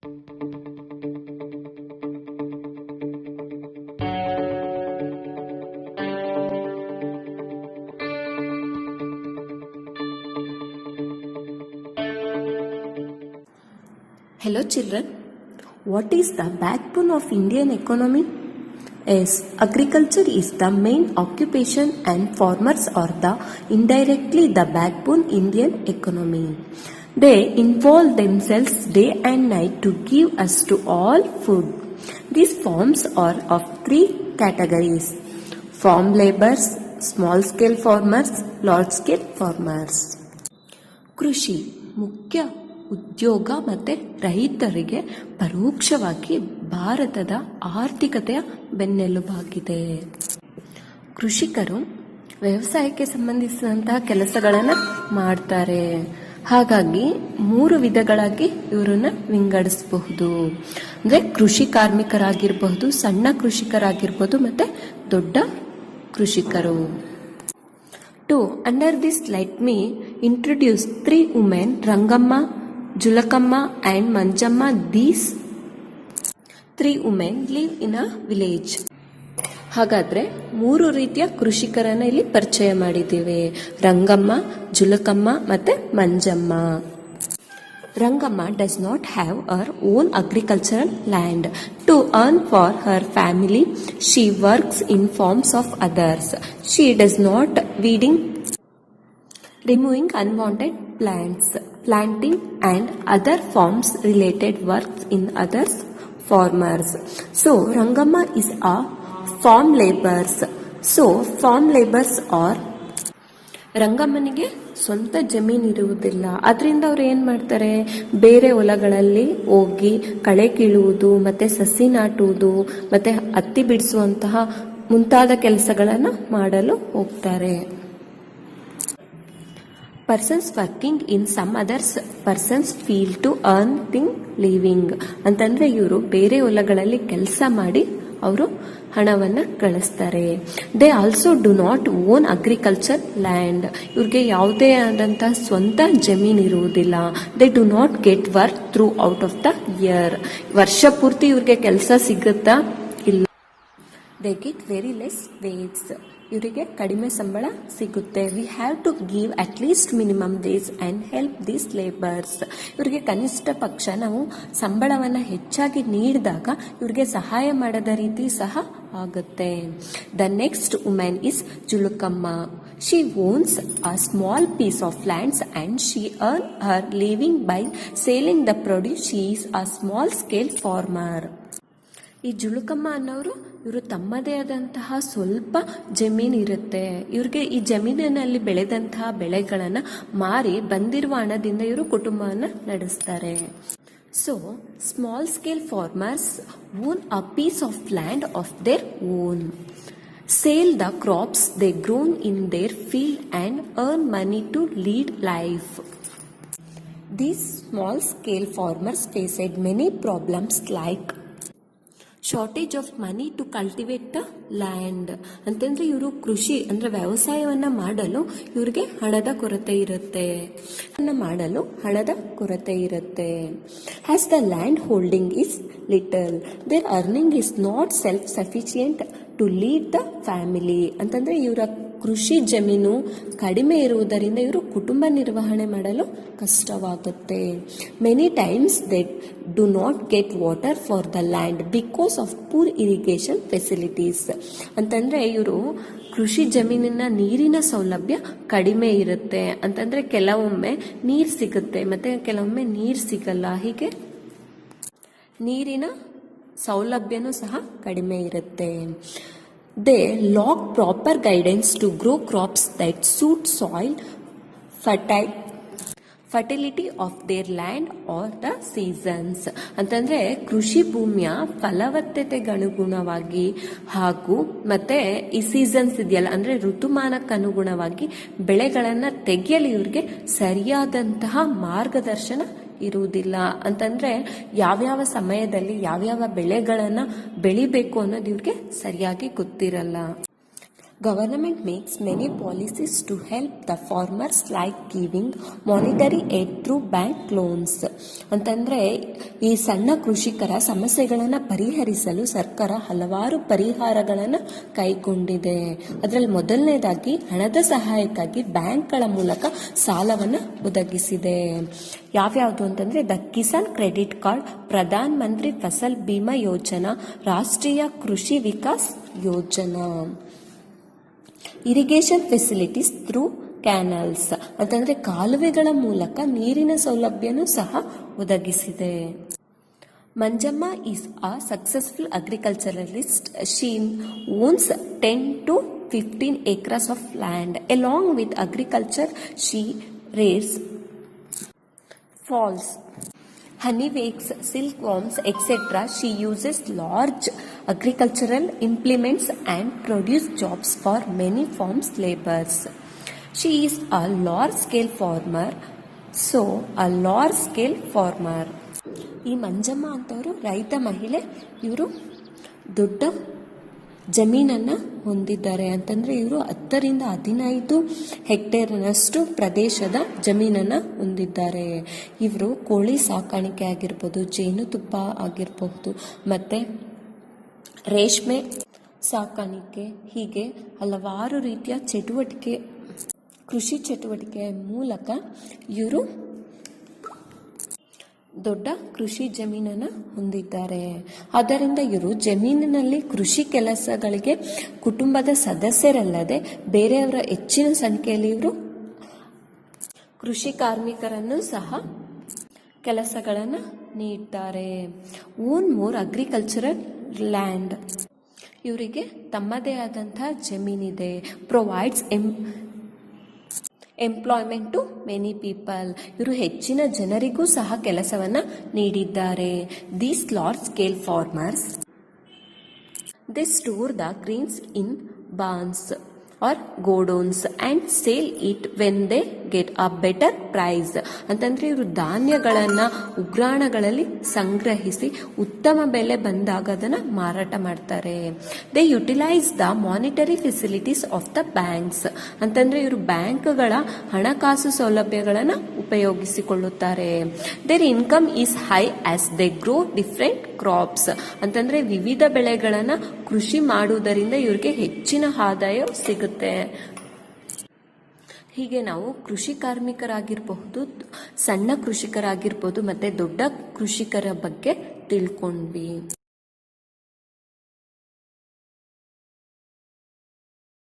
Hello children, what is the backbone of Indian economy? Yes, agriculture is the main occupation and farmers are indirectly the backbone Indian economy. They involve themselves day and night to give us to all food. These farms are of three categories: farm laborers, small scale farmers, large scale farmers. ಕೃಷಿ ಮುಖ್ಯ ಉದ್ಯೋಗ ಮತ್ತು ರೈತರಿಗೆ ಪರೋಕ್ಷವಾಗಿ ಭಾರತದ ಆರ್ಥಿಕತೆಯ ಬೆನ್ನೆಲುಬಾಗಿದೆ. ಕೃಷಿಕರು ವ್ಯವಸಾಯಕ್ಕೆ ಸಂಬಂಧಿಸಿದಂತಹ ಕೆಲಸಗಳನ್ನು ಮಾಡ್ತಾರೆ. ಹಾಗಾಗಿ 3 ವಿಧಗಳಾಗಿ ಇವರನ್ನ ವಿಂಗಡಿಸಬಹುದು. ಅಂದರೆ ಕೃಷಿ ಕಾರ್ಮಿಕರಾಗಿರಬಹುದು, ಸಣ್ಣ ಕೃಷಿಕರಾಗಿರ್ಬೋದು, ಮತ್ತೆ ದೊಡ್ಡ ಕೃಷಿಕರು. Under this, let me introduce 3 women, Rangamma, Julakamma and Manjamma. These 3 women live in a village. ಹಾಗಾದ್ರೆ 3 ರೀತಿಯ ಕೃಷಿಕರನ್ನ ಇಲ್ಲಿ ಪರಿಚಯ ಮಾಡಿದ್ದೇವೆ: ರಂಗಮ್ಮ, ಜುಲಕಮ್ಮ ಮತ್ತೆ Manjamma. Rangamma does not have her own agricultural land. To earn for her family, she works in farms of others. She does not weeding, removing unwanted plants, planting and other farms related works in others farmers. So Rangamma is a farm laborers. So farm laborers are ರಂಗಮ್ಮನಿಗೆ ಸ್ವಂತ ಜಮೀನು ಇರುವುದಿಲ್ಲ. ಅದರಿಂದ ಅವ್ರು ಏನ್ ಮಾಡ್ತಾರೆ, ಬೇರೆ ಹೊಲಗಳಲ್ಲಿ ಹೋಗಿ ಕಳೆ ಕೀಳುವುದು, ಮತ್ತೆ ಸಸಿ ನಾಟುವುದು, ಮತ್ತೆ ಹತ್ತಿ ಬಿಡಿಸುವಂತಹ ಮುಂತಾದ ಕೆಲಸಗಳನ್ನ ಮಾಡಲು ಹೋಗ್ತಾರೆ. Persons working in some others persons feel to earn living ಅಂತಂದ್ರೆ ಇವರು ಬೇರೆ ಹೊಲಗಳಲ್ಲಿ ಕೆಲಸ ಮಾಡಿ ಅವರು ಹಣವನ್ನ ಗಳಿಸ್ತಾರೆ. They also do not own agriculture land. ಇವ್ರಿಗೆ ಯಾವುದೇ ಆದಂತಹ ಸ್ವಂತ ಜಮೀನು ಇರುವುದಿಲ್ಲ. They do not get work throughout of the year. ವರ್ಷ ಪೂರ್ತಿ ಇವ್ರಿಗೆ ಕೆಲಸ ಸಿಗುತ್ತಾ? ಇಲ್ಲ. They get very less wage. ಇವರಿಗೆ ಕಡಿಮೆ ಸಂಬಳ ಸಿಗುತ್ತೆ. We have to give at least minimum wage and help these labours. ಇವರಿಗೆ ಕನಿಷ್ಠ ಪಕ್ಷ ನಾವು ಸಂಬಳವನ್ನು ಹೆಚ್ಚಾಗಿ ನೀಡಿದಾಗ ಇವರಿಗೆ ಸಹಾಯ ಮಾಡದ ರೀತಿ ಸಹ ಆಗುತ್ತೆ. The next women is Julukamma. She owns a small piece of lands and she earn her living by selling the produce. She is a small scale farmer. ಈ ಜುಳುಕಮ್ಮ ಅನ್ನೋರು ಇವರು ತಮ್ಮದೇ ಆದಂತಹ ಸ್ವಲ್ಪ ಜಮೀನು ಇರುತ್ತೆ. ಇವ್ರಿಗೆ ಈ ಜಮೀನಿನಲ್ಲಿ ಬೆಳೆದಂತಹ ಬೆಳೆಗಳನ್ನ ಮಾರಿ ಬಂದಿರುವ ಹಣದಿಂದ ಇವರು ಕುಟುಂಬವನ್ನ ನಡೆಸ್ತಾರೆ. So small scale farmers own a piece of land of their own, sale the crops they grown in their field and earn money to lead life. These small scale farmers faced many problems like shortage of money to cultivate the land. ಅಂತಂದ್ರೆ ಇವರು ಕೃಷಿ ಅಂದ್ರೆ ವ್ಯವಸಾಯವನ್ನ ಮಾಡಲು ಇವರಿಗೆ ಹಣದ ಕೊರತೆ ಇರುತ್ತೆ. As the land holding is little, their earning is not self sufficient to lead the family. ಅಂತಂದ್ರೆ ಇವರ ಕೃಷಿ ಜಮೀನು ಕಡಿಮೆ ಇರುವುದರಿಂದ ಇವರು ಕುಟುಂಬ ನಿರ್ವಹಣೆ ಮಾಡಲು ಕಷ್ಟವಾಗುತ್ತೆ. Many times they do not get water for the land because of poor irrigation facilities. ಅಂತಂದ್ರೆ ಇವರು ಕೃಷಿ ಜಮೀನಿನ ನೀರಿನ ಸೌಲಭ್ಯ ಕಡಿಮೆ ಇರುತ್ತೆ. ಅಂತಂದ್ರೆ ಕೆಲವೊಮ್ಮೆ ನೀರು ಸಿಗುತ್ತೆ, ಮತ್ತೆ ಕೆಲವೊಮ್ಮೆ ನೀರು ಸಿಗಲ್ಲ. ಹೀಗೆ ನೀರಿನ ಸೌಲಭ್ಯನೂ ಸಹ ಕಡಿಮೆ ಇರುತ್ತೆ. They lack proper guidance to grow crops that suit soil fertility of their land or the seasons. ಅಂತಂದ್ರೆ ಕೃಷಿ ಭೂಮಿಯ ಫಲವತ್ತತೆಗನುಗುಣವಾಗಿ ಹಾಗೂ ಮತ್ತೆ ಈ ಸೀಸನ್ಸ್ ಇದೆಯಲ್ಲ ಅಂದ್ರೆ ಋತುಮಾನಕ್ಕನುಗುಣವಾಗಿ ಬೆಳೆಗಳನ್ನ ತೆಗೆಯಲು ಇವ್ರಿಗೆ ಸರಿಯಾದಂತಹ ಮಾರ್ಗದರ್ಶನ ಇರುವುದಿಲ್ಲ. ಅಂತಂದ್ರೆ ಯಾವ್ಯಾವ ಸಮಯದಲ್ಲಿ ಯಾವ್ಯಾವ ಬೆಳೆಗಳನ್ನ ಬೆಳಿಬೇಕು ಅನ್ನೋದು ಇವ್ರಿಗೆ ಸರಿಯಾಗಿ ಗೊತ್ತಿರಲ್ಲ. Government makes many policies to help the farmers like giving monetary aid through bank loans. ಅಂತಂದ್ರೆ ಈ ಸಣ್ಣ ಕೃಷಿಕರ ಸಮಸ್ಯೆಗಳನ್ನು ಪರಿಹರಿಸಲು ಸರ್ಕಾರ ಹಲವಾರು ಪರಿಹಾರಗಳನ್ನು ಕೈಗೊಂಡಿದೆ. ಅದರಲ್ಲಿ ಮೊದಲನೇದಾಗಿ ಹಣದ ಸಹಾಯಕ್ಕಾಗಿ ಬ್ಯಾಂಕ್ಗಳ ಮೂಲಕ ಸಾಲವನ್ನು ಒದಗಿಸಿದೆ. ಯಾವ್ಯಾವುದು ಅಂತಂದ್ರೆ the Kisan credit card, Pradhan Mantri Fasal Bima Yojana, ರಾಷ್ಟ್ರೀಯ ಕೃಷಿ Vikas Yojana. Irrigation facilities through canals ಅಂತಂದ್ರೆ ಕಾಲುವೆಗಳ ಮೂಲಕ ನೀರಿನ ಸೌಲಭ್ಯನೂ ಸಹ ಒದಗಿಸಿದೆ. Manjamma is a successful agriculturalist. She owns 10 to 15 acres of land. Along with agriculture, she rears fowls, honey wakes, silkworms, etc. She uses large agricultural implements and produce jobs for many farms laborers. She is a large scale farmer. ಈ ಮಂಜಮ್ಮ ಅಂತವರು ರೈತ ಮಹಿಳೆ. ಇವರು ದೊಡ್ಡ ಜಮೀನನ್ನು ಹೊಂದಿದ್ದಾರೆ. ಅಂತಂದ್ರೆ ಇವರು 10 ರಿಂದ 15 ಹೆಕ್ಟೇರ್ನಷ್ಟು ಪ್ರದೇಶದ ಜಮೀನನ್ನು ಹೊಂದಿದ್ದಾರೆ. ಇವರು ಕೋಳಿ ಸಾಕಾಣಿಕೆ ಆಗಿರ್ಬೋದು, ಜೇನುತುಪ್ಪ ಆಗಿರಬಹುದು, ಮತ್ತೆ ರೇಷ್ಮೆ ಸಾಕಾಣಿಕೆ, ಹೀಗೆ ಹಲವಾರು ರೀತಿಯ ಕೃಷಿ ಚಟುವಟಿಕೆಯ ಮೂಲಕ ಇವರು ದೊಡ್ಡ ಕೃಷಿ ಜಮೀನನ್ನು ಹೊಂದಿದ್ದಾರೆ. ಆದ್ದರಿಂದ ಇವರು ಜಮೀನಿನಲ್ಲಿ ಕೃಷಿ ಕೆಲಸಗಳಿಗೆ ಕುಟುಂಬದ ಸದಸ್ಯರಲ್ಲದೆ ಬೇರೆಯವರ ಹೆಚ್ಚಿನ ಸಂಖ್ಯೆಯಲ್ಲಿ ಇವರು ಕೃಷಿ ಕಾರ್ಮಿಕರನ್ನು ಸಹ ಕೆಲಸಗಳನ್ನು ನೀಡ್ತಾರೆ. ಓನ್ ಮೋರ್ ಅಗ್ರಿಕಲ್ಚರಲ್ ಲ್ಯಾಂಡ್, ಇವರಿಗೆ ತಮ್ಮದೇ ಆದಂತಹ ಜಮೀನಿದೆ. Provides employment to many people, ಇವರು ಹೆಚ್ಚಿನ ಜನರಿಗೂ ಸಹ ಕೆಲಸವನ್ನು ನೀಡಿದ್ದಾರೆ. These large scale farmers they store the greens in barns or godowns and sell it when they get a better price. ಅಂತಂದ್ರೆ ಇವರು ಧಾನ್ಯಗಳನ್ನ ಉಗ್ರಾಣಗಳಲ್ಲಿ ಸಂಗ್ರಹಿಸಿ ಉತ್ತಮ ಬೆಲೆ ಬಂದಾಗ ಅದನ್ನ ಮಾರಾಟ ಮಾಡ್ತಾರೆ. They utilise the monetary facilities of the banks. ಅಂತಂದ್ರೆ ಇವರು ಬ್ಯಾಂಕ್ಗಳ ಹಣಕಾಸು ಸೌಲಭ್ಯಗಳನ್ನ ಉಪಯೋಗಿಸಿಕೊಳ್ಳುತ್ತಾರೆ. Their income is high as they grow different crops. ಅಂತಂದ್ರೆ ವಿವಿಧ ಬೆಳೆಗಳನ್ನ ಕೃಷಿ ಮಾಡುವುದರಿಂದ ಇವರಿಗೆ ಹೆಚ್ಚಿನ ಆದಾಯ ಸಿಗುತ್ತೆ. ಹೀಗೆ ನಾವು ಕೃಷಿ ಕಾರ್ಮಿಕರಾಗಿರಬಹುದು, ಸಣ್ಣ ಕೃಷಿಕರಾಗಿರ್ಬೋದು, ಮತ್ತೆ ದೊಡ್ಡ ಕೃಷಿಕರ ಬಗ್ಗೆ ತಿಳ್ಕೊಂಡ್ವಿ.